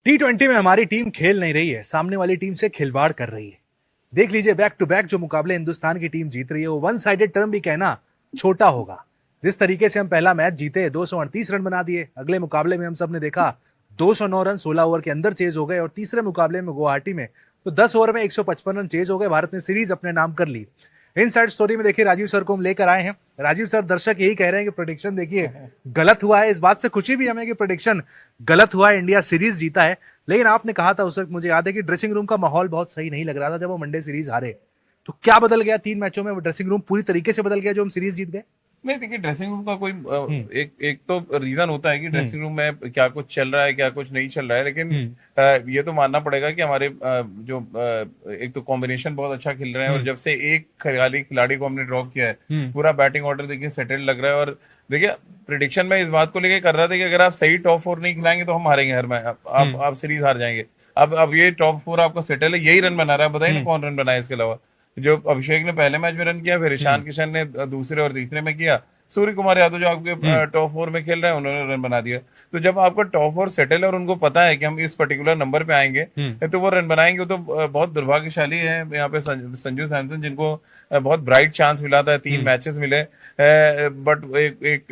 T20 में हमारी team खेल नहीं रही है, सामने वाली टीम से खिलवाड़ कर रही है। देख लीजिए बैक टू बैक जो मुकाबले हिंदुस्तान की टीम जीत रही है वो वन साइडेड टर्म भी कहना छोटा होगा। जिस तरीके से हम पहला मैच जीते 238 रन बना दिए, अगले मुकाबले में हम सब ने देखा 209 रन 16 ओवर के अंदर चेज हो गए और तीसरे मुकाबले में गुवाहाटी में तो 10 ओवर में 155 रन चेज हो गए। भारत ने सीरीज अपने नाम कर ली। इनसाइड स्टोरी में देखिए राजीव सर को हम लेकर आए हैं। राजीव सर, दर्शक यही कह रहे हैं कि प्रेडिक्शन देखिए गलत हुआ है। इस बात से खुशी भी हमें कि प्रेडिक्शन गलत हुआ है, इंडिया सीरीज जीता है। लेकिन आपने कहा था उस वक्त, मुझे याद है कि ड्रेसिंग रूम का माहौल बहुत सही नहीं लग रहा था जब वो वनडे सीरीज हारे। तो क्या बदल गया 3 मैचों में? वो ड्रेसिंग रूम पूरी तरीके से बदल गया जो हम सीरीज जीत गए। नहीं, देखिए ड्रेसिंग रूम का कोई एक एक तो रीजन होता है कि ड्रेसिंग रूम में क्या कुछ चल रहा है, क्या कुछ नहीं चल रहा है। लेकिन ये तो मानना पड़ेगा कि हमारे एक तो कॉम्बिनेशन बहुत अच्छा खेल रहे हैं और जब से एक खिलाड़ी को हमने ड्रॉप किया है, पूरा बैटिंग ऑर्डर देखिए सेटल लग रहा है। और देखिए प्रिडिक्शन में इस बात को लेके कर रहा था कि अगर आप सही टॉप 4 नहीं खिलाएंगे तो हम हारेंगे हर मैच, आप सीरीज हार जाएंगे। अब ये टॉप 4 आपका सेटल है, यही रन बना रहा है। बताइए ना कौन रन बनाया इसके अलावा? जो अभिषेक ने पहले मैच में रन किया, फिर ईशान किशन ने दूसरे और तीसरे में किया, सूर्य कुमार यादव जो आपके टॉप 4 में खेल रहे हैं उन्होंने रन बना दिया। तो जब आपका टॉप 4 सेटल है और उनको पता है कि हम इस पर्टिकुलर नंबर पे आएंगे तो वो रन बनाएंगे। तो बहुत दुर्भाग्यशाली है यहाँ पे संजू सैमसन, जिनको बहुत ब्राइट चांस मिला था, 3 मैचेस मिले, बट एक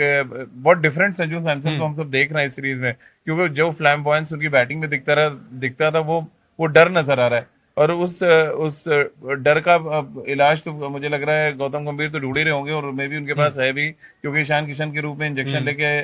बहुत डिफरेंट संजू सैमसन को हम सब देख रहे हैं इस सीरीज में, क्योंकि जो फ्लैम्बॉयंस उनकी बैटिंग में दिखता था वो डर नजर आ रहा है। और उस डर का इलाज तो मुझे लग रहा है गौतम गंभीर तो ढूंढ ही रहे होंगे और मे भी उनके पास है भी, क्योंकि ईशान किशन के रूप में इंजेक्शन लेके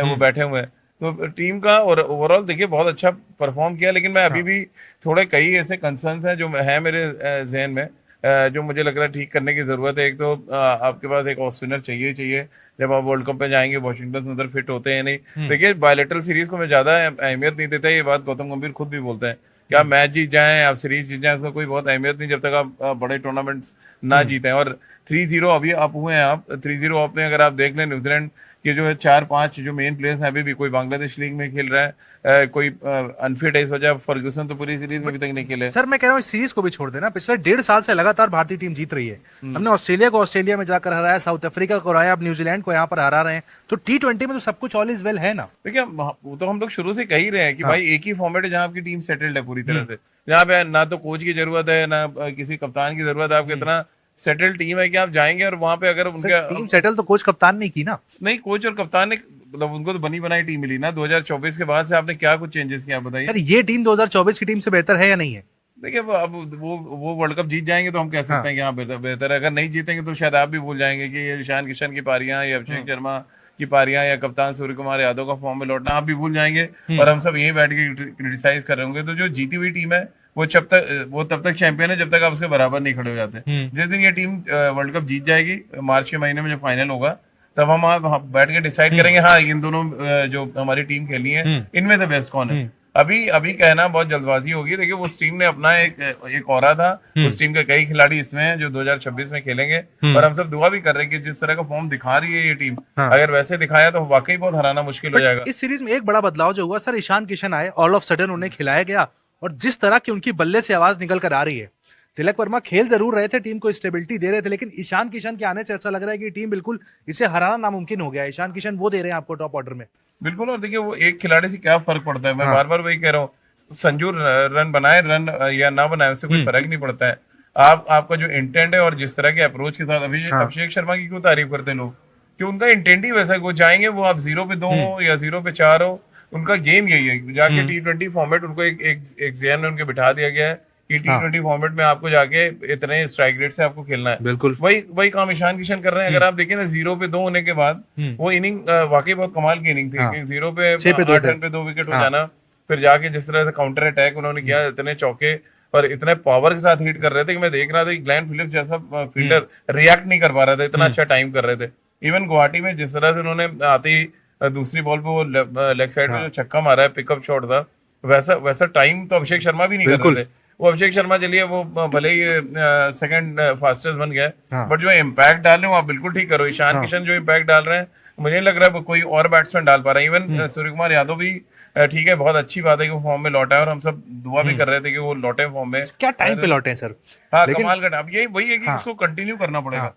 वो बैठे हुए हैं। तो टीम का और ओवरऑल देखिए बहुत अच्छा परफॉर्म किया। लेकिन मैं अभी भी थोड़े कई ऐसे कंसर्न्स हैं जो है मेरे जहन में, जो मुझे लग रहा है ठीक करने की जरूरत है। एक तो आपके पास एक ऑफ स्पिनर चाहिए। जब आप वर्ल्ड कप पे जाएंगे वॉशिंगटन उधर फिट होते हैं नहीं। देखिए बायलैटरल सीरीज को मैं ज्यादा अहमियत नहीं देता, ये बात गौतम गंभीर खुद भी बोलते हैं कि आप मैच जीत जाएं, आप सीरीज जीत जाएं, उसका कोई बहुत अहमियत नहीं जब तक आप बड़े टूर्नामेंट्स ना जीतें। और 3-0 अभी आप हुए हैं, आप 3-0 आपने अगर आप देख लें न्यूजीलैंड के जो है 4-5 जो मेन प्लेयर्स हैं, अभी भी कोई बांग्लादेश लीग में खेल रहा है, कोई अनफिट है इस वजह। फर्गुसन तो पूरी सीरीज में अभी तक नहीं खेले। सर मैं कह रहा हूँ इस सीरीज को भी छोड़ देना, पिछले 1.5 साल से लगातार भारतीय टीम जीत रही है। हमने ऑस्ट्रेलिया को ऑस्ट्रेलिया में जाकर हराया, साउथ अफ्रीका को हराया, अब न्यूजीलैंड को यहाँ पर हरा रहे हैं। तो T20 में तो सब कुछ ऑल इज वेल है ना। देखिए वो तो हम लोग शुरू से कह ही रहे हैं कि भाई एक ही फॉर्मेट है जहाँ आपकी टीम सेटल्ड है पूरी तरह से, जहाँ पे ना तो कोच की जरूरत है ना किसी कप्तान की जरूरत है। आपके इतना सेटल्ड टीम है कि आप जाएंगे और वहां पे अगर उनके टीम सेटल तो कोच कप्तान नहीं की ना। नहीं, कोच और कप्तान ने मतलब उनको तो बनी बनाई टीम मिली ना। 2024 के बाद से आपने क्या कुछ चेंजेस किया बताइए? सर ये टीम 2024 की टीम से बेहतर है या नहीं है? देखिए वो वर्ल्ड कप जीत जाएंगे तो हम कह सकते हैं कि हाँ बेहतर है। अगर नहीं जीतेंगे तो शायद आप भी भूल जाएंगे कि ये ईशान किशन की पारियां या अभिषेक शर्मा की पारियां या कप्तान सूर्य कुमार यादव का फॉर्म में लौटना आप भी भूल जाएंगे और हम सब यहीं बैठ के क्रिटिसाइज कर रहे होंगे। तो जो जीती हुई टीम है वो तब तक चैंपियन है जब तक आप उसके बराबर नहीं खड़े हो जाते। जिस दिन ये टीम वर्ल्ड कप जीत जाएगी, मार्च के महीने में जब फाइनल होगा, तब हम आप बैठ के डिसाइड करेंगे हाँ इन दोनों जो हमारी टीम खेली है इनमें से बेस्ट कौन है। अभी कहना बहुत जल्दबाजी होगी। देखिए उस टीम ने अपना एक ऑरा था, उस टीम के कई खिलाड़ी इसमें हैं जो 2026 में खेलेंगे। और हम सब दुआ भी कर रहे हैं कि जिस तरह का फॉर्म दिखा रही है ये टीम, अगर वैसे दिखाया तो वाकई बहुत हराना मुश्किल हो जाएगा। इस सीरीज में एक बड़ा बदलाव जो हुआ सर, ईशान किशन आए, ऑल ऑफ सडन उन्हें खिलाया गया और जिस तरह की उनकी बल्ले से आवाज निकल कर आ रही है। तिलक वर्मा खेल जरूर रहे थे, टीम को स्टेबिलिटी दे रहे थे, लेकिन ईशान किशन के आने से ऐसा लग रहा है कि टीम बिल्कुल इसे हराना नामुमकिन हो गया। ईशान किशन वो दे रहे हैं आपको टॉप ऑर्डर में। बिल्कुल। और देखिए वो एक खिलाड़ी से क्या फर्क पड़ता है, मैं बार बार वही कह रहा हूँ, संजू रन बनाए रन या ना बनाए उससे कोई फर्क नहीं पड़ता है। आपका जो इंटेंट है और जिस तरह के अप्रोच के साथ अभिषेक शर्मा की क्यों तारीफ करते हैं लोग, कि उनका इंटेंट ही वैसा है। वो जाएंगे, वो आप 0 पे 2 हो या 0 पे 4 हो, उनका गेम यही है। जाके T20 फॉर्मेट उनको एक जेन में उनके बिठा दिया गया है कि T20 फॉर्मेट में आपको जाके इतने स्ट्राइक रेट से आपको खेलना है। बिल्कुल वही काम ईशान किशन कर रहे हैं। अगर आप देखें ना 0 पे 2 होने के बाद वो इनिंग वाकई बहुत कमाल की इनिंग थी। 0 पे 8 रन पे 2 विकेट हो जाना, फिर जाके जिस तरह से काउंटर अटैक उन्होंने किया, इतने चौके और इतने पावर के साथ हिट कर रहे थे कि मैं देख रहा था कि ग्लेन फिलिप्स जैसा फील्डर रिएक्ट नहीं कर पा रहा था, इतना अच्छा टाइम कर रहे थे। इवन गुवाहाटी में जिस तरह से उन्होंने आते ही दूसरी बॉल पे वो लेग साइड में जो छक्का मारा है, पिकअप शॉट था, वैसा टाइम तो अभिषेक शर्मा भी नहीं कर रहे थे। वो अभिषेक शर्मा चलिए वो भले ही सेकंड फास्टेस्ट बन गया, बट जो इम्पैक्ट डाल रहे हैं वो आप बिल्कुल ठीक करो। ईशान किशन जो इम्पैक्ट डाल रहे हैं मुझे नहीं लग रहा है कोई और बैट्समैन डाल पा रहा है। इवन सूर्य कुमार यादव भी ठीक है, बहुत अच्छी बात है कि वो फॉर्म में लौटा है और हम सब दुआ भी कर रहे थे कि वो लौटे फॉर्म में। क्या टाइम पे लौटे सर। हाँ कमाल का। अब यही वही है कि इसको कंटिन्यू करना पड़ेगा।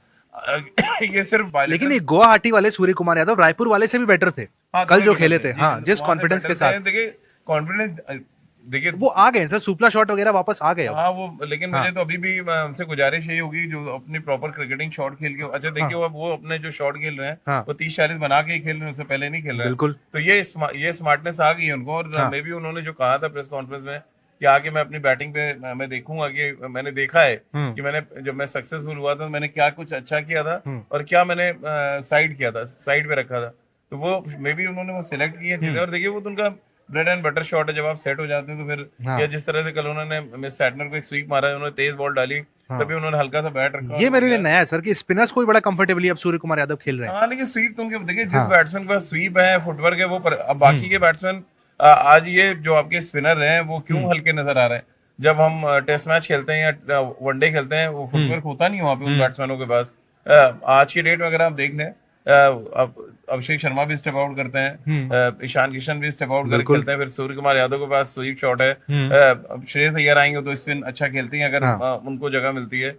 ये सिर्फ लेकिन ये गुवाहाटी वाले सूर्य कुमार यादव रायपुर वाले से भी बेटर थे कल जो खेले थे। हाँ जिस कॉन्फिडेंस के साथ। देखिए कॉन्फिडेंस देखिए वो आ गए सर, सुपला शॉट वगैरह वापस आ गए अब। हाँ वो, लेकिन हाँ। मुझे तो अभी भी उनसे गुजारिश यही होगी जो अपनी प्रॉपर क्रिकेटिंग शॉट खेल के, अच्छा देखिए वो अपने जो शॉट खेल रहे हैं हाँ। वो 30-40 बना के ही खेल रहे हैं, उससे पहले नहीं खेल रहे हैं। बिल्कुल। तो ये स्मार्टनेस आ गई है उनको, और हाँ। मे भी उन्होंने जो कहा था प्रेस कॉन्फ्रेंस में कि आगे मैं अपनी बैटिंग पे मैं देखूंगा, कि मैंने देखा है कि मैंने जब मैं सक्सेसफुल हुआ था तो मैंने क्या कुछ अच्छा किया था और क्या मैंने साइड किया था, साइड पे रखा था। तो वो मे भी उन्होंने वो सिलेक्ट की है चीजें, और देखिए वो तो उनका ब्रेड एंड बटर शॉट है। जब आप सेट हो जाते हैं तो फिर हाँ। या जिस तरह से कल उन्होंने मिस सैटनर को एक स्वीप मारा है, उन्होंने तेज बॉल डाली, तभी उन्होंने हल्का सा बैट रखा ये और मेरे लिए गया। नया है सर कि स्पिनर्स को भी बड़ा कंफर्टेबली अब सूर्य कुमार यादव खेल रहे हैं। हाँ लेकिन स्वीप तो उनके देखिए, जिस हाँ। बैट्समैन के पास स्वीप है, फुटवर्क है, वो अब बाकी के बैट्समैन आज ये जो आपके स्पिनर हैं वो क्यों हल्के नजर आ रहे हैं? जब हम टेस्ट मैच खेलते हैं या वनडे खेलते हैं, वो फुटवर्क होता नहीं वहां पे उन बैट्समैनों के पास। आज की डेट में अगर आप देख लें, अब अभिषेक शर्मा भी स्टेप आउट करते हैं, ईशान किशन भी स्टेप आउट करके खेलते हैं, फिर सूर्य कुमार यादव के पास स्वीप शॉट है, अब श्रेयस अय्यर आएंगे तो स्पिन अच्छा खेलती हैं अगर उनको जगह मिलती है।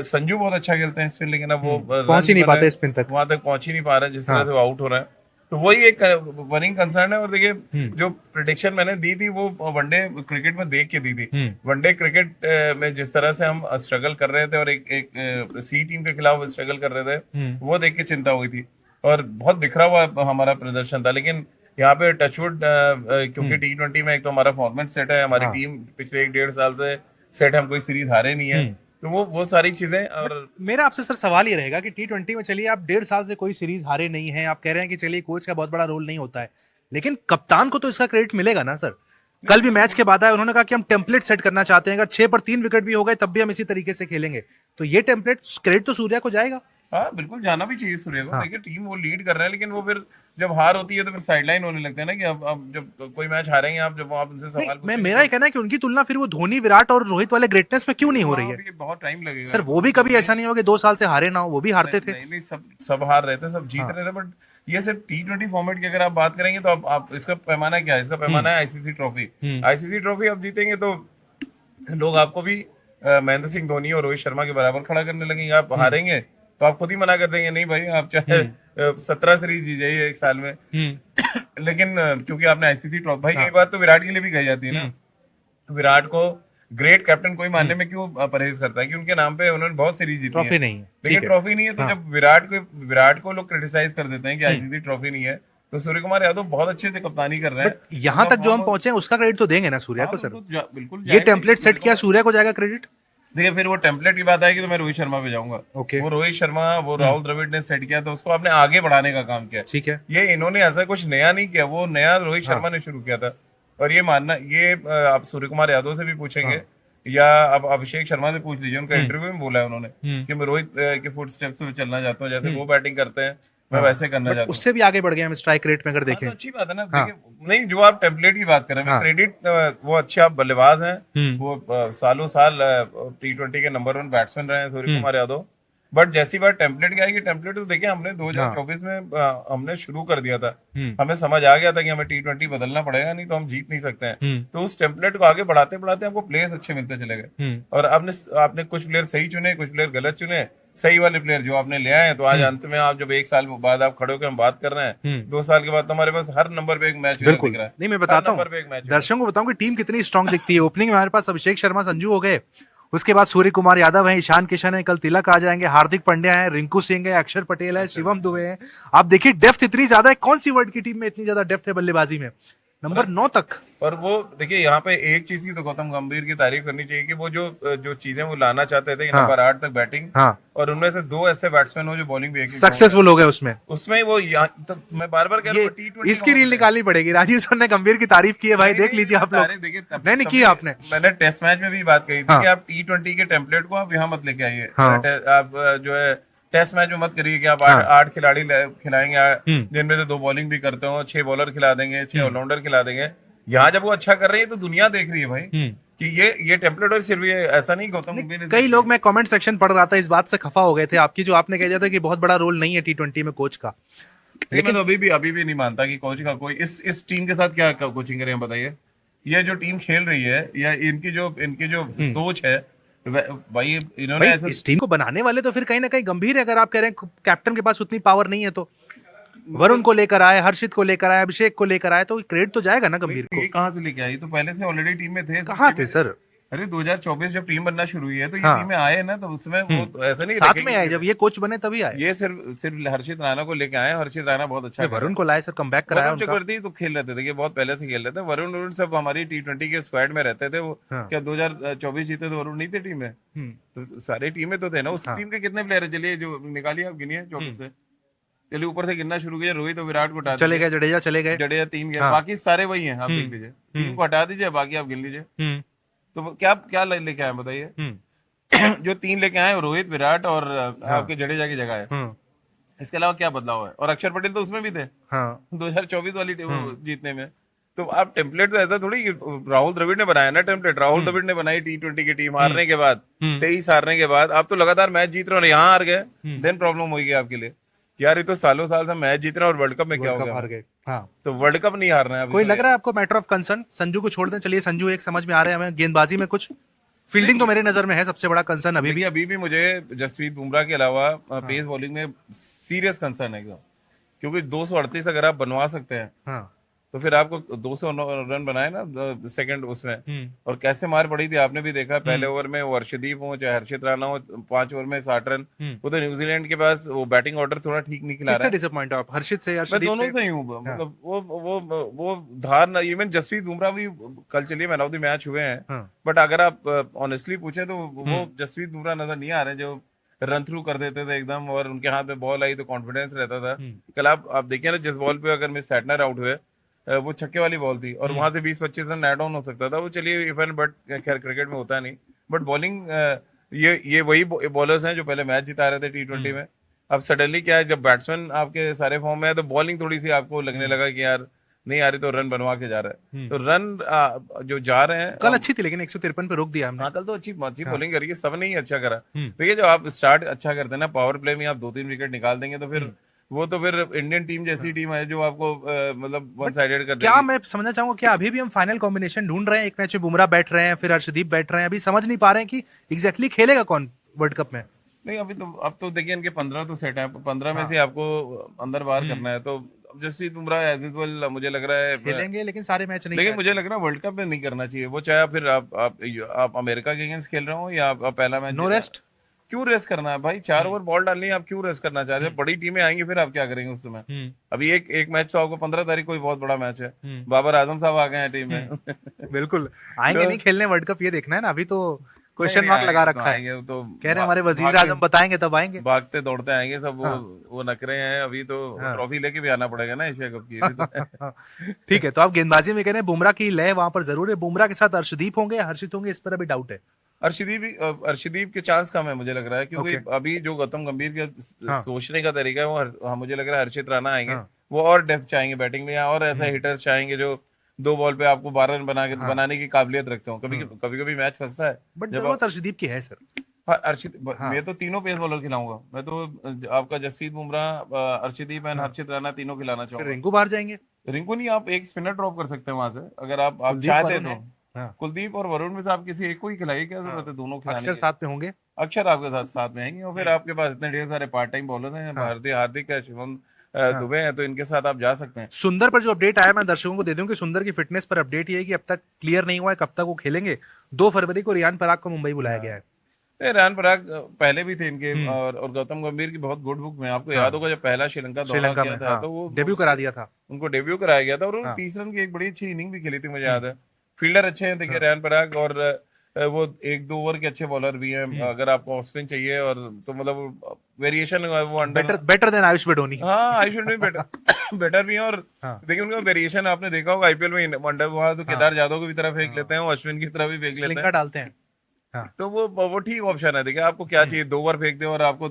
संजू बहुत अच्छा खेलते हैं स्पिन, लेकिन अब वो पहुंच ही नहीं पाते स्पिन तक, वहां तक पहुंच ही नहीं पा रहे जिस तरह से वो आउट हो रहा है। तो वही एक वरिंग कंसर्न है। और देखिए जो प्रिडिक्शन मैंने दी थी वो वनडे क्रिकेट में देख के दी थी। वनडे क्रिकेट में जिस तरह से हम स्ट्रगल कर रहे थे और एक सी टीम के खिलाफ स्ट्रगल कर रहे थे, वो देख के चिंता हुई थी और बहुत बिखरा हुआ हमारा प्रदर्शन था। लेकिन यहाँ पे टचवुड, क्योंकि T20 में एक तो हमारा फॉर्मेट सेट है, हमारी टीम पिछले 1-1.5 साल से सेट है, हम कोई सीरीज हारे नहीं है, तो वो सारी चीजें। और मेरा आपसे सर सवाल ये रहेगा कि T20 में चलिए आप 1.5 साल से कोई सीरीज हारे नहीं है, आप कह रहे हैं कि चलिए कोच का बहुत बड़ा रोल नहीं होता है, लेकिन कप्तान को तो इसका क्रेडिट मिलेगा ना सर। कल भी मैच के बाद आए, उन्होंने कहा कि हम टेम्पलेट सेट करना चाहते हैं, अगर 6 पर 3 विकेट भी हो गए तब भी हम इसी तरीके से खेलेंगे, तो ये टेम्पलेट क्रेडिट तो सूर्या को जाएगा। हाँ बिल्कुल जाना भी चाहिए सूर्य को। देखिए टीम वो लीड कर रहे हैं, लेकिन वो फिर जब हार होती है तो फिर साइडलाइन होने लगते हैं ना, कि अब जब कोई मैच हारेंगे आप, जब आप उनसे सवाल मैं मेरा ये कहना है कि उनकी तुलना फिर वो धोनी, विराट और रोहित वाले ग्रेटनेस में क्यों नहीं हो रही है? बहुत टाइम लगेगा सर। वो भी कभी ऐसा नहीं हो कि 2 साल से हारे ना हो, वो भी हारते थे। नहीं, सब हार रहे थे, सब जीत रहे थे, बट ये सिर्फ T20 फॉर्मेट की अगर आप बात करेंगे तो आप इसका पैमाना क्या है? इसका पैमाना है आईसीसी ट्रॉफी। आईसीसी ट्रॉफी आप जीतेंगे तो लोग आपको भी महेंद्र सिंह धोनी और रोहित शर्मा के बराबर खड़ा करने लगेंगे। आप हारेंगे तो आप खुद ही मना कर देंगे, नहीं भाई आप चाहे 17 सीरीज जीत जाइए एक साल में, लेकिन क्योंकि आपने आईसीसी ट्रॉफी, भाई एक बात तो विराट के लिए भी कही जाती है ना, विराट को ग्रेट कैप्टन कोई मानने में क्यों परहेज करता है कि उनके नाम पे उन्होंने बहुत सीरीज जीती ट्रॉफी नहीं है, लेकिन ट्रॉफी नहीं है। तो जब विराट को लोग क्रिटिसाइज कर देते हैं कि आईसीसी ट्रॉफी नहीं है, तो सूर्य कुमार यादव बहुत अच्छे से कप्तानी कर रहे हैं। यहाँ तक जो हम पहुंचे हैं उसका क्रेडिट तो देंगे ना सूर्या को सर। बिल्कुल ये टेम्पलेट सेट किया, सूर्या को जाएगा क्रेडिट। देखिए फिर वो टेम्पलेट की बात आएगी तो मैं रोहित शर्मा पे जाऊंगा। वो रोहित शर्मा, वो राहुल द्रविड़ ने सेट किया, तो उसको आपने आगे बढ़ाने का काम किया। ठीक है, ये इन्होंने ऐसा कुछ नया नहीं किया, वो नया रोहित शर्मा ने शुरू किया था। और ये मानना, ये आप सूर्य कुमार यादव से भी पूछेंगे या अब अभिषेक शर्मा से पूछ लीजिए, उनका इंटरव्यू में बोला है उन्होंने कि मैं रोहित के फुटस्टेप्स में चलना चाहता हूँ, जैसे वो बैटिंग करते हैं मैं वैसे करना चाहता हूँ। उससे भी आगे बढ़ गए हम स्ट्राइक रेट में अगर देखें तो अच्छी बात है ना। देखिए नहीं, जो आप टेम्पलेट की बात कर रहे हैं, क्रेडिट वो अच्छे आप बल्लेबाज हैं, वो सालों साल T20 के नंबर 1 बैट्समैन रहे हैं सूर्य कुमार यादव, बट जैसी बात टेम्पलेट की आएगी, टेम्पलेट तो देखिए हमने 2024 में हमने शुरू कर दिया था, हमें समझ आ गया था कि हमें T20 बदलना पड़ेगा, नहीं तो हम जीत नहीं सकते हैं। तो उस टेम्पलेट को आगे बढ़ाते बढ़ाते हमको प्लेयर्स अच्छे मिलते चले गए, और आपने कुछ प्लेयर सही चुने, कुछ प्लेयर गलत चुने। सही वाले प्लेयर जो आपने ले आए, तो आज अंत में आप जब 1 साल बाद आप खड़े होकर हम बात कर रहे हैं, 2 साल के बाद तो हमारे पास हर नंबर पे एक मैच दिख रहा है। नहीं, मैं बताता हूँ दर्शकों को, बताऊं कि टीम कितनी स्ट्रांग दिखती है। ओपनिंग में हमारे पास अभिषेक शर्मा, संजू हो गए, उसके बाद सूर्य कुमार यादव है, ईशान किशन है, कल तिलक आ जाएंगे, हार्दिक पांड्या है, रिंकू सिंह है, अक्षर पटेल है, शिवम दुबे है। आप देखिए डेप्थ इतनी ज्यादा है, कौन सी वर्ल्ड की टीम में इतनी ज्यादा डेप्थ है बल्लेबाजी में, नंबर 9 तक। और वो देखिए यहाँ पे एक चीज की तो गौतम गंभीर की तारीफ करनी चाहिए कि वो जो चीजें वो लाना चाहते थे, नंबर 8 तक बैटिंग, और उनमें से 2 ऐसे बैट्समैन हो जो बॉलिंग भी सक्सेसफुल हो गए उसमें वो तो मैं बार-बार कह रहा हूं T20 इसकी रील निकालनी पड़ेगी। राजीव सर ने गंभीर की तारीफ की है भाई, देख लीजिए आप लोग। नहीं की आपने, मैंने टेस्ट मैच में भी बात कही थी कि आप T20 के टेम्पलेट को आप यहाँ मत लेके आइए। आप जो है टेस्ट मैच में मत करिए कि आप 8 खिलाड़ी खिलाएंगे जिनमें से 2 बॉलिंग भी करते हो, 6 बॉलर खिला देंगे, 6 ऑलराउंडर खिला देंगे। यहाँ जब वो अच्छा कर रही है तो दुनिया देख रही है भाई कि ये टेम्पलेट, और सिर्फ ये ऐसा नहीं गौतम। कई लोग, मैं कमेंट सेक्शन पढ़ रहा था, इस बात से खफा हो गए थे आपकी जो आपने कह दिया था कि बहुत बड़ा रोल नहीं है T20 में कोच का। लेकिन तो अभी भी नहीं मानता कि कोच का कोई इस टीम के साथ क्या कोचिंग करें बताइए। ये जो टीम खेल रही है या इनकी जो सोच है भाई, इन्होंने इस टीम को बनाने वाले तो फिर कहीं ना कहीं गंभीर है। अगर आप कह रहे हैं कैप्टन के पास उतनी पावर नहीं है तो वरुण को लेकर आए, हर्षित को लेकर आए, अभिषेक को लेकर आए, तो क्रेडिट तो जाएगा ना गंभीर को। ये कहाँ से लेके आई? तो पहले से ऑलरेडी टीम में थे। कहाँ थे सर? अरे 2024 जब टीम बनना शुरू हुई है तो ये हाँ। टीम में आए ना, तो उसमें वो तो ऐसा नहीं साथ रखेंगे में आए, कि- जब ये कोच बने तभी आए। ये सिर्फ हर्षित राणा को लेके आए। हर्षित राणा बहुत अच्छा नहीं, वरुण को लाए सर, कमबैक कराया वरुण उनका। चक्रवर्ती तो खेल रहे थे, देखिए बहुत पहले से खेल रहे थे। वरुण सब हमारी T20 के स्क्वाड में रहते थे वो। हाँ। क्या 2024 जीते तो वरुण नहीं थे टीम में? तो सारे टीम में तो थे ना। उस हाँ। टीम के कितने प्लेयर है? चलिए जो निकालिए आप, गिनिए 24 से। चलिए ऊपर से गिनना शुरू किया, रोहित और विराट को हटा चले दीजिए। गए, जडेजा चले गए। जडेजा 3 गए, हाँ। बाकी सारे वही हैं। आप देख लीजिए, टीम को हटा दीजिए, बाकी आप गिन लीजिए। तो वो क्या क्या लेके आए बताइए? जो 3 लेके आए रोहित, विराट और आपके जडेजा की जगह है। इसके अलावा क्या बदलाव है? और अक्षर पटेल तो उसमें भी थे। हाँ। 2024 वाली जीतने में। तो आप टेम्पलेट तो ऐसा थोड़ी कि राहुल द्रविड़ ने बनाया ना टेम्पलेट। राहुल द्रविड़ ने बनाई T20 की टीम हारने के बाद, 23 हारने के बाद। आप तो लगातार मैच जीत रहे हो, यहाँ हार गए, देन प्रॉब्लम होगी आपके लिए। यार ये तो सालों साल से मैच जीत रहे हैं और वर्ल्ड कप में क्या हो गया? हार गए। हाँ। तो वर्ल्ड कप नहीं हारना है अभी। कोई तो लग रहा है आपको मैटर ऑफ कंसर्न? संजू को छोड़ दें, चलिए संजू एक समझ में आ रहे हैं हमें, गेंदबाजी में कुछ। फील्डिंग तो मेरे नजर में है सबसे बड़ा कंसर्न अभी भी मुझे जसप्रीत बुमराह के अलावा पेस बॉलिंग में सीरियस कंसर्न है एकदम। क्योंकि 238 अगर आप बनवा सकते हैं, हाँ। तो फिर आपको 200 रन बनाए ना सेकंड उसमें। और कैसे मार पड़ी थी आपने भी देखा। पहले ओवर में वो अर्शदीप हो चाहे हर्षित राणा हो, 5 ओवर में 60 रन। वो तो न्यूजीलैंड के पास वो बैटिंग ऑर्डर थोड़ा ठीक नहीं खिला रहा है। डिसअपॉइंट आप हर्षित से या मैं दोनों से ही हूँ। मतलब वो धार ना, इवन जसप्रीत बुमराह भी कल चलिए मैन ऑफ द मैच हुए हैं, बट अगर आप ऑनेस्टली पूछे तो वो जसप्रीत बुमराह नजर नहीं आ रहे जो रन थ्रू कर देते थे एकदम, और उनके हाथ में बॉल आई तो कॉन्फिडेंस रहता था। कल आप देखिए ना, जिस बॉल पे अगर मिस सैटनर आउट हुए, वो छक्के वाली बॉल थी और वहां से 20-25 रन एड ऑन हो सकता था। वो चलिए इवन, बट खैर क्रिकेट में होता नहीं। बट बॉलिंग ये वही बॉलर्स हैं जो पहले मैच जिता रहे थे T20 में। अब सडनली क्या है, जब बैट्समैन आपके सारे फॉर्म में है तो बॉलिंग थोड़ी सी आपको लगने लगा कि यार नहीं आ रही, तो रन बनवा के जा रहा है। तो रन जो जा रहे हैं कल अच्छी थी, लेकिन 153 पे रोक दिया हमने। हाँ, कल तो अच्छी बॉलिंग करी है, सब ने ही अच्छा करा। देखिए जब आप स्टार्ट अच्छा करते हैं ना, पावर प्ले में आप 2-3 विकेट निकाल देंगे, तो फिर वो तो फिर इंडियन टीम जैसी टीम है जो आपको मतलब वन साइडेड कर देगी। क्या मैं समझना चाहूंगा, क्या अभी भी हम फाइनल कॉम्बिनेशन ढूंढ रहे हैं? एक मैच में बुमराह बैठ रहे हैं, फिर अर्शदीप बैठ रहे हैं, अभी समझ नहीं पा रहे हैं कि एग्जैक्टली खेलेगा कौन वर्ल्ड कप में। नहीं अभी तो, अब तो देखिए इनके 15 तो सेट है, 15 में से आपको अंदर बाहर करना है। तो जसप्रीत बुमराह एज यूजुअल मुझे लग रहा है खेलेंगे, लेकिन सारे मैच नहीं। लेकिन मुझे लग रहा है वर्ल्ड कप में नहीं करना चाहिए वो। चाहे फिर आप अमेरिका के अगेंस्ट खेल रहे हो या आप पहला मैच। नो रेस्ट क्यों रेस्ट करना है भाई? 4 ओवर बॉल डालनी है, आप क्यों रेस्ट करना चाह रहे हैं? बड़ी टीमें आएंगी फिर आप क्या करेंगे उस समय? अभी एक मैच तो आपको 15 तारीख को बहुत बड़ा मैच है, बाबर आजम साहब आ गए हैं टीम में। बिल्कुल आएंगे नहीं खेलने वर्ल्ड कप, ये देखना है ना। अभी तो क्वेश्चन मार्क लगा रखा है। तो कह रहे हैं हमारे वजीर आजम बताएंगे तब आएंगे। भागते दौड़ते आएंगे सब। वो नखरे हैं। अभी तो ट्रॉफी लेके भी आना पड़ेगा ना एशिया कप की। ठीक है, तो आप गेंदबाजी में कह रहे हैं बुमराह की लय वहां पर जरूर है। बुमराह के साथ अर्शदीप होंगे, हर्षित होंगे, इस पर अभी डाउट है। अर्शदीप के चांस कम है मुझे लग रहा है, क्योंकि अभी जो गौतम गंभीर के सोचने का तरीका है वो मुझे लग रहा है हर्षित राणा आएंगे। वो और डेप्थ चाहेंगे बैटिंग में, और ऐसे हिटर्स चाहेंगे जो 2 बॉल पे आपको 12 रन बनाने की काबिलियत रखते हो। कभी मैच फंसता है, बट जरूरत अर्शदीप की है सर। मैं तो तीनों पेस बॉलर खिलाऊंगा। मैं तो आपका जसप्रीत बुमराह, अर्शदीप एंड हर्षित राणा तीनों खिलाना चाहूंगा। रिंकू बाहर जाएंगे? रिंकू नहीं, आप एक स्पिनर ड्रॉप कर सकते हैं वहां से अगर आप चाहते तो। कुलदीप और वरुण में से आप किसी एक को ही खिलाइए, क्या जरूरत है दोनों खिलाने की? अक्षर साथ में होंगे, अक्षर आपके साथ में आएंगे, और फिर आपके पास इतने ढेर सारे पार्ट टाइम बॉलर हैं। हार्दिक है, शिवम दुबे हैं, तो इनके साथ आप जा सकते हैं। सुंदर पर जो अपडेट आया, मैं दर्शकों को दे दूं कि सुंदर की फिटनेस पर अपडेट ये है कि अब तक क्लियर नहीं हुआ है कब तक वो खेलेंगे। 2 फरवरी को रियान पराग को मुंबई बुलाया गया है। रियान पराग पहले भी थे इनके, और गौतम गंभीर की बहुत गुड बुक में आपको याद होगा जब पहला श्रीलंका दौरा किया था तो वो डेब्यू करा दिया था, उनको डेब्यू कराया गया था, और उन्होंने 30 रन की एक बड़ी अच्छी इनिंग भी खेली थी मुझे याद है। फील्डर अच्छे हैं देखिए रियान पराग, और वो 1-2 ओवर के अच्छे बॉलर भी हैं। अगर आपको ऑफ स्पिन चाहिए और तो मतलब वेरिएशन वो अंडर बेटर देन आयुष बेडोनी। हाँ, आयुष बेडोनी बेटर भी है। और देखिए उनका वेरिएशन आपने देखा होगा आईपीएल में, अंडर वहां तो केदार जाधव की तरह फेंक लेते हैं, अश्विन की तरह भी फेंक लेते हैं, डालते हैं। तो वो ठीक ऑप्शन है। देखिए आपको क्या चाहिए, 2 ओवर फेंक दे और आपको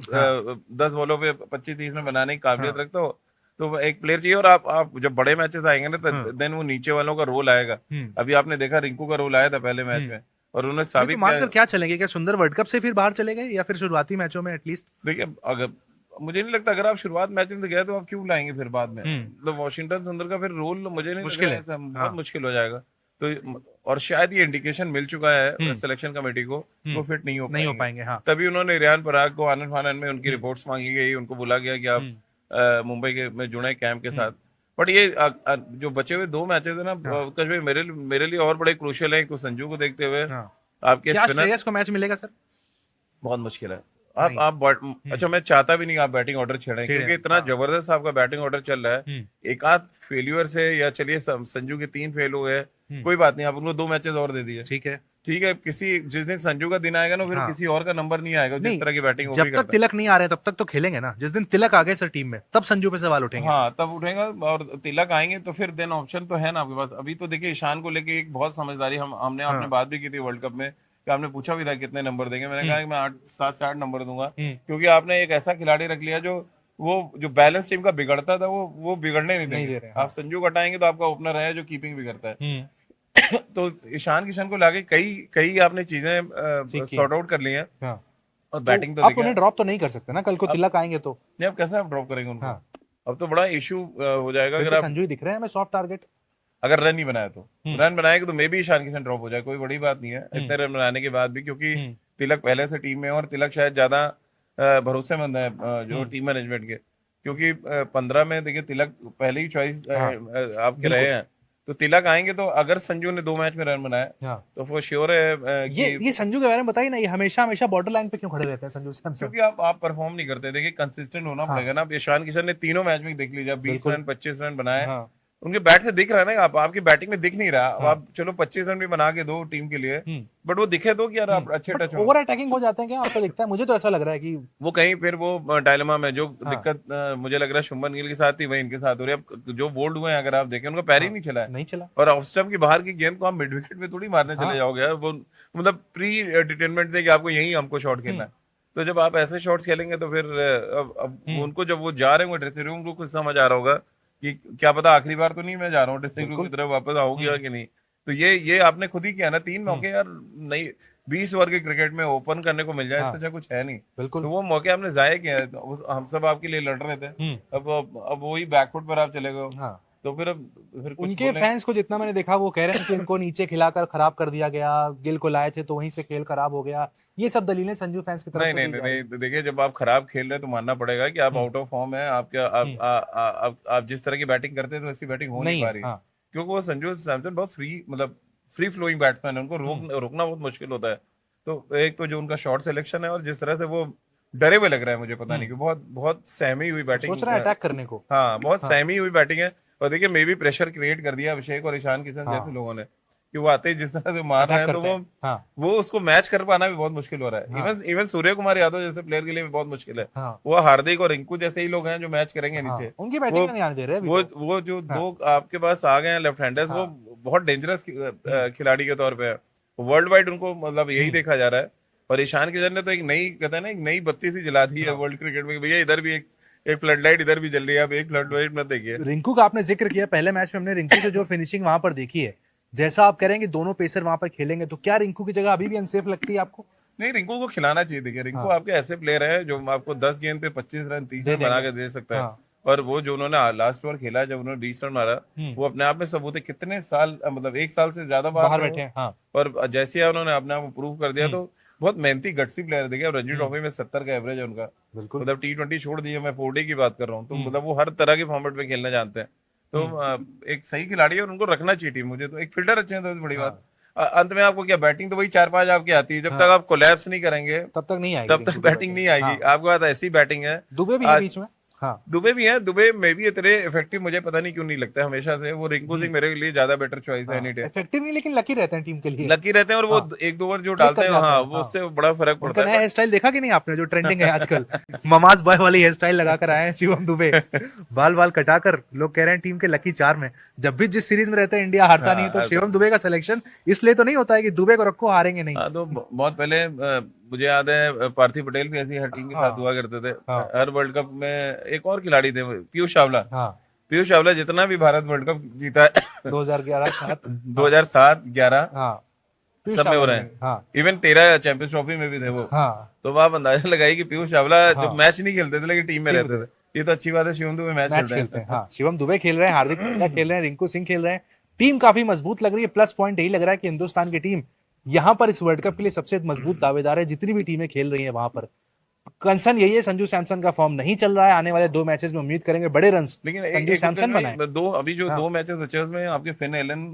10 बॉलों पे 25-30 में बनाने की काबिलियत रखते हो, तो एक प्लेयर चाहिए। और आप जब बड़े मैचेस आएंगे ना, तो देन वो नीचे वालों का रोल आएगा। अभी आपने देखा रिंकू का रोल आया था पहले मैच में, और उन्होंने साबित किया। मानकर क्या चलेंगे, क्या सुंदर वर्ल्ड कप से फिर बाहर चले गए, या फिर शुरुआती मैचों में एटलीस्ट? देखिए अगर मुझे नहीं लगता, अगर आप शुरुआत मैच में गए तो आप क्यों लाएंगे फिर बाद में? मतलब वॉशिंगटन सुंदर का फिर रोल मुझे नहीं मुश्किल है, बहुत मुश्किल हो जाएगा। तो और शायद ये इंडिकेशन मिल चुका है सिलेक्शन कमेटी को, वो फिट नहीं हो पाएंगे। हाँ। तभी उन्होंने रियान पराग को आनंद फानन में उनकी रिपोर्ट्स मांगी गई, उनको बोला गया कि आप मुंबई के में जुड़े कैंप के साथ। बट ये जो बचे हुए 2 मैचेस है ना उत्कर्ष भाई, मेरे लिए और बड़े क्रूशियल है। एक तो संजू को देखते हुए आपके क्या स्पिनर श्रेयस को मैच मिलेगा सर? बहुत मुश्किल है। नहीं। अच्छा, मैं चाहता भी नहीं आप बैटिंग ऑर्डर छेड़ें, क्योंकि इतना जबरदस्त आपका बैटिंग ऑर्डर चल रहा है। एक आध फेल्यूर से, या चलिए संजू के 3 फेल हुए, कोई बात नहीं, आप उनको 2 मैचेस और दे दिए, ठीक है। ठीक है। किसी जिस दिन संजू का दिन आएगा ना, फिर किसी और का नंबर नहीं आएगा जिस तरह की बैटिंग वो भी जब तक करता है। तिलक नहीं आ रहे तब तक तो खेलेंगे ना। जिस दिन तिलक आ गए सर टीम में, तब संजू पे सवाल उठेंगे। हाँ, तब उठेगा। और तिलक आएंगे तो फिर देन ऑप्शन तो है ना आपके पास। अभी तो देखिए ईशान को लेके एक बहुत समझदारी हमने आपने बात भी की थी वर्ल्ड कप में, कि आपने पूछा भी था कितने नंबर देंगे। मैंने कहा कि मैं 8-7 नंबर दूंगा, क्योंकि आपने एक ऐसा खिलाड़ी रख लिया वो जो बैलेंस टीम का बिगड़ता था वो बिगड़ने नहीं देंगे। आप संजू को हटाएंगे तो आपका ओपनर है जो कीपिंग भी करता है। तो ईशान किशन को लाके कई आपने चीजें सॉर्ट आउट कर ली हैं। और बैटिंग तो आप उन्हें ड्रॉप तो नहीं कर सकते ना, कल को तिलक आएंगे तो। नहीं, अब कैसे आप ड्रॉप करेंगे उनको? अब तो बड़ा इशू हो जाएगा। अगर आप संजू ही दिख रहे हैं हमें सॉफ्ट टारगेट। अगर रन नहीं बनाया तो रन बनाएंगे तो मे भी ईशान किशन ड्रॉप हो जाए, कोई बड़ी बात नहीं है इतने रन बनाने के बाद भी, क्योंकि तिलक पहले से टीम में है और तिलक शायद ज्यादा भरोसेमंद है जो टीम मैनेजमेंट के, क्योंकि 15 में देखिए तिलक पहले ही चॉइस आपके रहे हैं। तो तिलक आएंगे तो अगर संजू ने 2 मैच में रन बनाए तो वो श्योर है ये संजू के बारे में बताइए ना, ये हमेशा बॉर्डर लाइन पे क्यों खड़े रहते हैं संजू सैमसन? क्योंकि आप परफॉर्म नहीं करते। देखिए कंसिस्टेंट होना पड़ेगा ना। अब ईशान किशन ने तीनों मैच में देख लीजिए 20 रन 25 रन बनाए। उनके बैट से दिख रहा है ना, आपकी बैटिंग में दिख नहीं रहा। आप चलो 25 रन भी बना के दो टीम के लिए, बट वो दिखे तो कि यार आप अच्छे टच हो। ओवर अटैकिंग हो जाते हैं क्या आपको दिखता है? मुझे तो ऐसा लग रहा है कि वो कहीं फिर वो डायलेमा में जो दिक्कत मुझे लग रहा है शुभमन गिल के साथ थी, वही इनके साथ हो रही है। अब जो बोल्ड हुए हैं अगर आप देखें, उनका पैर ही नहीं चला। और ऑफ स्टंप की बाहर की गेंद को आप मिड विकेट में थोड़ी मारने चले जाओगे। वो मतलब प्री डिटरमेंट थे कि आपको यही हमको शॉट खेलना है। तो जब आप ऐसे शॉट्स खेलेंगे तो फिर अब उनको जब वो जा रहे होंगे ड्रेसिंग रूम, उनको कुछ समझ आ रहा होगा कि क्या पता आखिरी बार तो नहीं मैं जा रहा हूँ ड्रेसिंग रूम की तरफ वापस आऊंगा कि नहीं। तो ये आपने खुद ही किया ना, 3 मौके यार नहीं 20 ओवर के क्रिकेट में ओपन करने को मिल जाए, इससे अच्छा कुछ है नहीं। तो वो मौके आपने जाया किया है। हम सब आपके लिए लड़ रहे थे, अब वही बैकफुट पर आप चले गए। तो फिर उनके फैंस को जितना मैंने देखा वो कह रहे हैं कि उनको नीचे खिलाकर खराब कर दिया गया, गिल को लाए थे तो वहीं से खेल खराब हो गया। ये सब दलीलें संजू फैंस की तरफ से नहीं। देखिए जब आप खराब खेल रहे हैं तो मानना पड़ेगा कि आप आउट ऑफ फॉर्म है। आप जिस तरह की बैटिंग करते हैं तो ऐसी बैटिंग हो नहीं पा रही, क्योंकि वो संजू सैमसन बहुत फ्री फ्लोइंग बैट्समैन है। उनको रोकना बहुत मुश्किल होता है। तो एक तो जो उनका शॉट सिलेक्शन है, और जिस तरह से वो डरे हुए लग रहा है मुझे, पता नहीं क्यों बहुत सहमी हुई बैटिंग सोच रहा है अटैक करने को। हाँ, बहुत सहमी हुई बैटिंग है। और देखिए मे भी प्रेशर क्रिएट कर दिया अभिषेक और ईशान किशन जैसे लोगों ने, कि वो आते ही जिस तरह से मार रहे हैं तो वो उसको मैच कर पाना भी बहुत मुश्किल हो रहा है। इवन सूर्य कुमार यादव जैसे प्लेयर के लिए भी बहुत मुश्किल है। वो हार्दिक और रिंकू जैसे ही लोग हैं जो मैच करेंगे नीचे, उनकी बैटिंग नहीं आने दे रहे। वो जो 2 आपके पास आ गए हैं लेफ्ट हैंडर्स, वो बहुत डेंजरस खिलाड़ी के तौर पे है। वर्ल्ड वाइड उनको मतलब यही देखा जा रहा है। और ईशान किशन ने तो एक नई, कहते हैं ना, एक नई बत्ती सी जला दी है वर्ल्ड क्रिकेट में। भैया इधर भी एक फ्लड लाइट इधर भी जल रही है, आप एक फ्लड लाइट मत देखिए। रिंकू का आपने जिक्र किया, पहले मैच में हमने रिंकू की जो फिनिशिंग वहां पर देखी है, जैसा आप कह रहे हैं कि दोनों पेसर वहां पर खेलेंगे, तो क्या रिंकू की जगह अभी भी अनसेफ लगती है आपको? नहीं, रिंकू को खिलाना चाहिए। देखिए रिंकू आपके ऐसे प्लेयर है जो आपको 10 गेंद पे 25 रन 30 रन बना के दे सकता है। और वो जो उन्होंने लास्ट ओवर खेला जब उन्होंने 20 रन मारा, वो अपने आप में सबूत है। कितने साल, मतलब 1 साल से ज्यादा बाहर बैठे हैं। और जैसे उन्होंने अपने आप को प्रूव कर दिया। तो बहुत मेहनती गट्सी प्लेयर। देखिए रणजी ट्रॉफी में 70 का एवरेज है उनका। मतलब T20 छोड़ दिए, मैं 4D की बात कर रहा हूँ। तो मतलब वो हर तरह के फॉर्मेट में खेलना जानते हैं। तो एक सही खिलाड़ी है और उनको रखना चाहिए टीम। मुझे तो एक फील्डर अच्छे हैं तो बड़ी बात। अंत में आपको क्या बैटिंग तो वही 4-5 आपकी आती है। जब तक आप कोलैप्स नहीं करेंगे तब तक नहीं आएगी, तब तक बैटिंग नहीं आएगी। आपके पास ऐसी बैटिंग है। दुबे भी है बीच में। दुबे भी है। दुबे में भी इतने इफेक्टिव मुझे पता नहीं क्यों नहीं लगता है हमेशा से। वो रिंकू सिंह मेरे लिए ज्यादा बेटर चॉइस है। इफेक्टिव नहीं, लेकिन लकी रहते हैं टीम के लिए। लकी रहते हैं। और वो 1-2 ओवर जो डालते हैं वो उससे बड़ा फर्क पड़ता है। हेयर स्टाइल देखा कि नहीं आपने, जो ट्रेंडिंग है आजकल? ममाज बॉय वाली हेयर स्टाइल लगाकर आए हैं शिवम दुबे। बाल कटाकर लोग कह रहे हैं टीम के लकी चार्म है। जब भी जिस सीरीज में रहते हैं इंडिया हारता नहीं, तो शिवम दुबे का सिलेक्शन इसलिए तो नहीं होता है कि दुबे को रखो हारेंगे नहीं। तो बहुत पहले मुझे याद है पार्थिव पटेल भी ऐसी हर टीम के साथ हुआ करते थे। हर वर्ल्ड कप में एक और खिलाड़ी थे, पीयूष चावला। पीयूष चावला जितना भी भारत वर्ल्ड कप जीता है 2011 2007 11 सब में हो रहे हैं। इवन 13 चैंपियंस ट्रॉफी में भी थे वो। तो आप अंदाजा लगाइए कि पीयूष चावला जब मैच नहीं खेलते थे लेकिन टीम में रहते थे। ये तो अच्छी बात है, शिवम दुबे मैच खेलते हैं। शिवम दुबे खेल रहे हैं, हार्दिक पांड्या खेल रहे हैं, रिंकू सिंह खेल रहे हैं। टीम काफी मजबूत लग रही है। प्लस पॉइंट यही लग रहा है कि हिंदुस्तान की टीम यहाँ पर इस वर्ल्ड कप के लिए सबसे मजबूत दावेदार है। जितनी भी टीमें खेल रही है वहां पर कंसर्न यही है, संजू सैमसन का फॉर्म नहीं चल रहा है, आने वाले 2 मैचेस में उम्मीद करेंगे बड़े रन लेकिन संजू सैमसन बनाए। दो अभी जो हाँ। 2 मैचेस बचे उसमें आपके फिन एलन,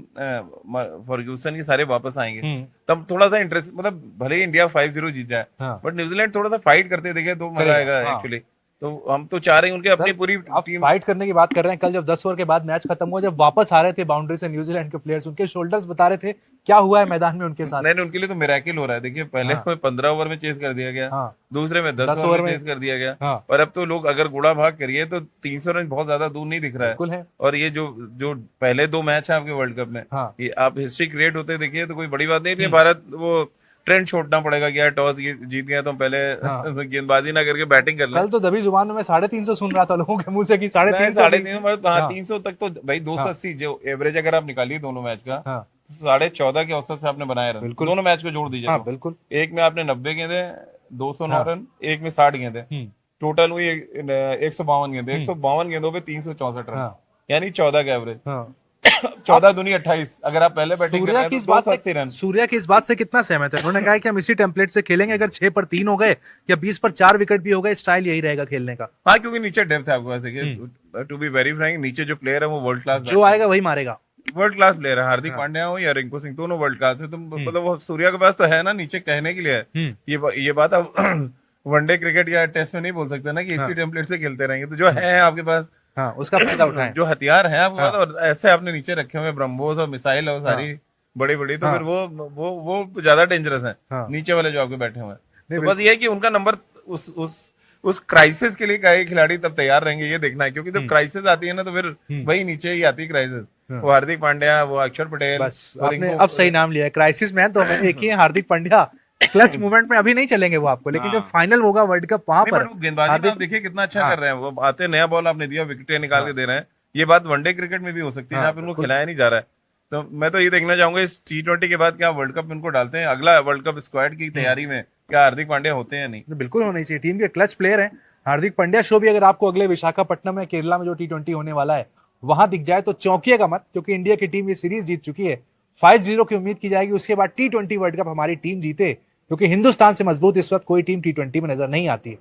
फर्ग्यूसन, ये सारे वापस आएंगे, हम्म। तब थोड़ा सा इंटरेस्ट, मतलब भले ही इंडिया 5-0 जीत जाए, हाँ। बट न्यूजीलैंड थोड़ा सा फाइट करते देखे तो मजा करेगा, आएगा हाँ। एक्चुअली। तो हम तो चाह रहे हैं उनके अपनी सर, पूरी आप टीम। फाइट करने की बात कर रहे हैं, कल जब 10 ओवर के बाद मैच खत्म हुआ, जब वापस आ रहे थे बाउंड्री से न्यूजीलैंड के प्लेयर्स, उनके शोल्डर्स बता रहे थे क्या हुआ है मैदान में उनके साथ। नहीं, उनके लिए तो मिरेकल हो रहा है। देखिए पहले हाँ। में 15 ओवर में चेस कर दिया गया, हाँ। दूसरे में 10 10 ओवर में चेस कर दिया गया, हाँ। और अब तो लोग अगर गुड़ा भाग करिए तो 300 रन बहुत ज्यादा दूर नहीं दिख रहा है। बिल्कुल है। और ये जो जो पहले 2 मैच है आपके वर्ल्ड कप में, हाँ। ये आप हिस्ट्री क्रिएट होते देखिए तो कोई बड़ी बात नहीं है। भारत वो ट्रेंड छोड़ना पड़ेगा कि यार टॉस जीत गया तो हम पहले हाँ। गेंदबाजी ना करके बैटिंग कर लें। कल तो दबी जुबान में 350 सुन रहा था लोगों के मुंह से कि 350 350 हाँ, हाँ। 300 तक तो भाई 280 जो एवरेज अगर आप निकालिए दोनों मैच का, हाँ। 14.5 के औसत से आपने बनाए रन, बिल्कुल। दोनों मैच को जोड़ दीजिए हाँ, तो। बिल्कुल। एक में आपने 90 गेंदे, 209 हाँ। रन, एक में 60 गेंदे, टोटल हुई 152 गेंदे, 152 गेंदों पे 364 रन, हाँ। यानी 14 का एवरेज। हाँ। 14 दूनी 28, अगर आप पहले बैटिंग कर सूर्या रहे की हैं इस तो बात 280 से रन। सूर्या की इस बात से कितना सहमत है? उन्होंने कहा है कि हम इसी टेम्पलेट से खेलेंगे, अगर 6 पर 3 हो गए या 20 पर 4 विकेट भी हो गए, स्टाइल यही रहेगा खेलने का। हाँ, क्योंकि नीचे डेप्थ है आपके पास। देखिए टू बी वेरी फ्रैंक, नीचे जो प्लेयर है वो वर्ल्ड क्लास, जो आएगा वही मारेगा। वर्ल्ड क्लास प्लेयर है। हार्दिक हाँ। पांड्या हो या रिंकू सिंह, दोनों वर्ल्ड क्लास है। तो मतलब वो सूर्या के पास तो है ना नीचे कहने के लिए है। ये बात आप वनडे क्रिकेट या टेस्ट में नहीं बोल सकते ना कि इसी टेम्पलेट से खेलते रहेंगे। तो जो है आपके पास, हाँ, उसका फायदा उठाएं। जो हथियार है आपके हाँ। पास, और ऐसे आपने नीचे रखे हुए ब्रह्मोस और मिसाइल और सारी बड़ी बड़ी, तो हाँ। फिर वो ज्यादा डेंजरस है हाँ। नीचे वाले जो आपके बैठे हुए हैं। नहीं, तो बस ये है कि उनका नंबर उस क्राइसिस के लिए कई खिलाड़ी तब तैयार रहेंगे, ये देखना है। क्योंकि जब क्राइसिस आती है ना तो फिर वही नीचे ही आती है क्राइसिस। वो हार्दिक पांड्या, वो अक्षर पटेल, बस आपने अब सही नाम लिया है, क्राइसिस में है तो हमें एक ही है, हार्दिक पांड्या। क्लच मूवमेंट में अभी नहीं चलेंगे वो आपको, लेकिन जब फाइनल होगा वर्ल्ड कप वहां पर गेंदबाजी में आप देखिए कितना अच्छा कर रहे हैं वो। आते नया बॉल आपने दिया, विकेटें निकाल के दे रहे हैं। ये बात वनडे क्रिकेट में भी हो सकती है जहाँ पे उनको खिलाया नहीं जा रहा है। तो मैं तो ये देखना चाहूंगा इस T20 के बाद क्या वर्ल्ड कप में उनको डालते हैं, अगला वर्ल्ड कप स्क्वाड की तैयारी में क्या हार्दिक पांड्या होते हैं नहीं। बिल्कुल होनी चाहिए, टीम के क्लच प्लेयर हैं हार्दिक पांड्या। शो भी अगर आपको अगले विशाखापट्टनम में, केरला में जो T20 होने वाला है वहां दिख जाए तो चौंकिएगा मत, क्योंकि इंडिया की टीम ये सीरीज जीत चुकी है। 5-0 की उम्मीद की जाएगी, उसके बाद T20 वर्ल्ड कप हमारी टीम जीते, क्योंकि हिंदुस्तान से मजबूत इस वक्त कोई टीम T20 में नजर नहीं आती है।